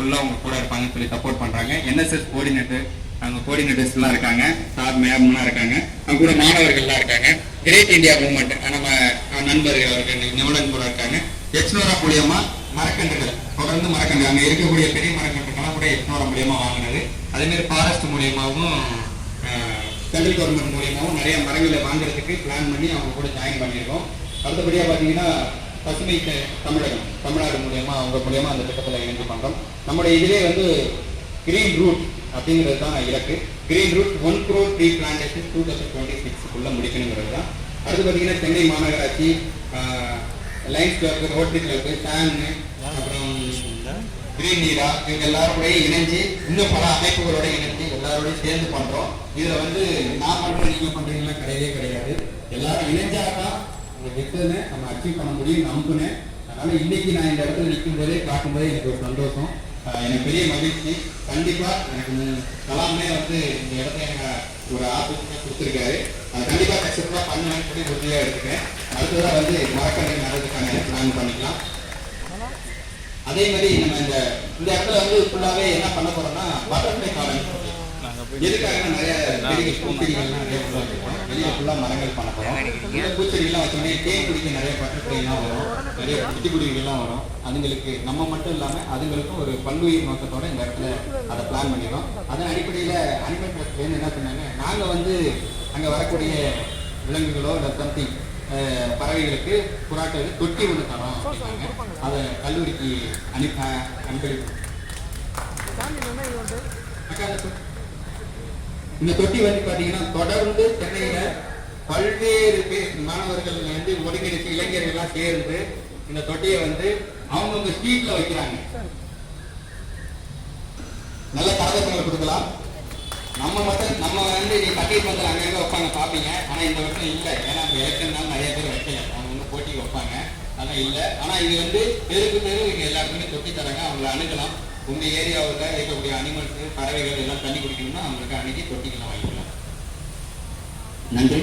ஃபுல்லாக உங்க கூட இருப்பாங்கன்னு சொல்லி சப்போர்ட் பண்றாங்க. என்எஸ்எஸ் கோஆர்டினேட்டர் அவங்க கோஆர்டினேட்டர்ஸ் எல்லாம் இருக்காங்க, சார் மேம்லாம் இருக்காங்க, அவங்க கூட மாணவர்கள்லாம் இருக்காங்க. கிரேட் இந்தியா மூவ்மெண்ட் நம்ம நண்பர்கள் அவர்கள் நிபுணன் கூட இருக்காங்க. எக்ஸ்னோரா மூலியமா மரக்கன்றுகள் தொடர்ந்து மரக்கன்று அங்கே இருக்கக்கூடிய பெரிய மரக்கன்றுகள்லாம் கூட எக்ஸ்னோரா மூலியமா வாங்கினது. அதே மாதிரி ஃபாரஸ்ட் மூலியமாகவும் சென்ட்ரல் கவர்மெண்ட் மூலியமாகவும் நிறைய மரங்களை வாங்குறதுக்கு பிளான் பண்ணி அவங்க கூட ஜாயின் பண்ணியிருக்கோம். அடுத்தபடியாக பார்த்தீங்கன்னா பசுமை தமிழகம் தமிழ்நாடு மூலியமா அவங்க மூலியமா அந்த திட்டத்தில் இணைந்து பண்றோம். நம்முடைய இதிலே வந்து கிரீன் ரூட் அப்படிங்கிறது தான் இலக்கு. Green route 1 crore tree plantation 2026 முடிக்கணுங்கிறது தான். அடுத்து பார்த்தீங்கன்னா சென்னை மாநகராட்சி, லைன்ஸ் கிளப், ரோட்டரி கிளப், சான், அப்புறம் கிரீன் நீரா, இவங்க எல்லாரோடையும் இணைஞ்சு இன்னும் பல அமைப்புகளோட இணைஞ்சு எல்லாரோடையும் சேர்ந்து பண்றோம். இதுல வந்து நான் பண்றேன் நீங்க பண்றீங்களா கிடையவே கிடையாது. எல்லாரும் இணைஞ்சாதான் விட்டுன்னு நம்ம அச்சீவ் பண்ண முடியும் நம்புனேன். அதனால இன்னைக்கு நான் இந்த இடத்துல நிற்கும் போதே பார்க்கும் போதே எனக்கு ஒரு சந்தோஷம், எனக்கு பெரிய மகிழ்ச்சி. கண்டிப்பா எனக்கு கலாமே வந்து இந்த இடத்த எனக்கு ஒரு ஆப்பர்ச்சுனிட்டி கொடுத்துருக்காரு. அது கண்டிப்பா சக்சஸ்ஃபுல்லா பண்ணுவேன்னு சொல்லி உறுதியா எடுத்துக்கேன். அடுத்ததான் வந்து மரக்கன்று நடக்கிறதுக்கான பிளான் பண்ணிக்கலாம். அதே மாதிரி நம்ம இந்த இடத்துல வந்து ஃபுல்லாவே என்ன பண்ண போறோம்னா பட்டர்ஃப்ளை கார்டன். எதுக்காக நிறைய பூச்செடிகள்லாம் நிறைய வெளியே ஃபுல்லா மரங்கள் பண்ண போறோம். பூச்செடிகள்லாம் வச்சோடனே தேன் குடிக்க நிறைய பட்டர்ஃப்ளைலாம் வரும், நிறைய குட்டிக்குடிகள்லாம் வரும். அதுங்களுக்கு நம்ம மட்டும் இல்லாம அதுங்களுக்கும் ஒரு பல்லுயிர் நோக்கத்தோட இந்த இடத்துல அதை பிளான் பண்ணிடுறோம். அதன் அடிப்படையில அனிமல் ட்ரஸ்ட்லேருந்து என்ன பண்ணாங்க, நாங்க வந்து அங்க வரக்கூடிய விலங்குகளோ இல்லை சம்திங் பறவைகளுக்கு புறாக்களுக்கு தொட்டி ஒன்று தரோம் அப்படின்னாங்க. அதை கல்லூரிக்கு அனுப்பி இந்த தொட்டி வந்து பாத்தீங்கன்னா தொடர்ந்து சென்னையில பல்வேறு மாணவர்கள் வந்து ஒருங்கிணைச்சு இளைஞர்கள்லாம் சேர்ந்து இந்த தொட்டியை வந்து அவங்கவுங்க ஸ்ட்ரீட்ல வைக்கிறாங்க. நல்ல கரகங்களை கொடுக்கலாம். நம்ம வந்து நீ பக்கெட் வந்து அங்கங்க வைப்பாங்க பார்ப்பீங்க. ஆனா இந்த வருஷம் இல்லை, ஏன்னா எலெக்ஷன்னால நிறைய பேர் வைக்கல, அவங்க வந்து போட்டி வைப்பாங்க, அதான் இல்லை. ஆனா இது வந்து தெருக்கு தெரு இங்க எல்லாருக்குமே தொட்டி தராங்க, அவங்களை அணுகலாம். உங்க ஏரியாவில் இருக்கக்கூடிய அனிமல்ஸ் பறவைகள் எல்லாம் தண்ணி குடிக்கணும்னா அவங்களுக்கு அணுகி தொட்டிக்கெல்லாம் வாங்கிக்கலாம். நன்றி.